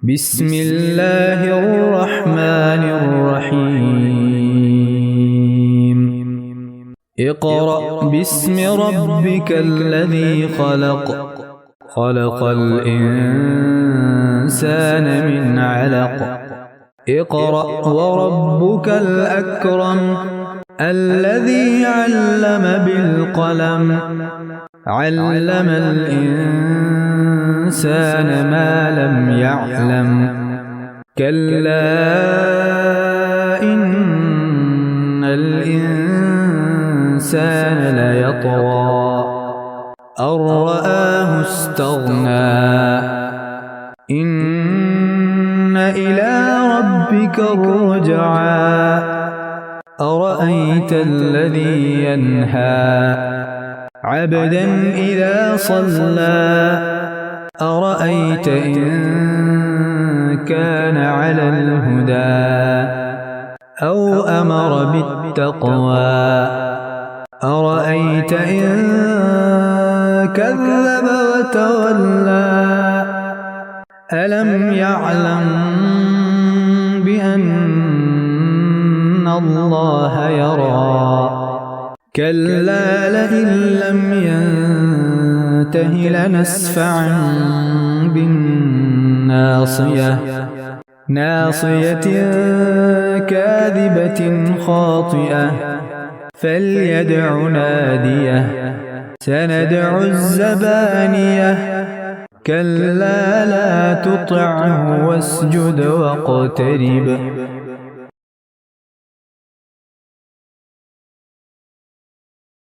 بسم الله الرحمن الرحيم اقرأ باسم ربك الذي خلق خلق الإنسان من علق اقرأ وربك الأكرم الذي علم بالقلم علم الإنسان ما لم يعلم كلا إن الإنسان ليطغى أن رآه استغنى إن إلى ربك الرجعى أرأيت الذي ينهى عبدا إذا صلى أرأيت إن كان على الهدى أو أمر بالتقوى أرأيت إن كذب وتولى ألم يعلم بأن الله يرى كلا لئن لم ينته لنسفعا بالناصية ناصية كاذبة خاطئة فليدع ناديه سندع الزبانية كلا لا تطعه واسجد واقترب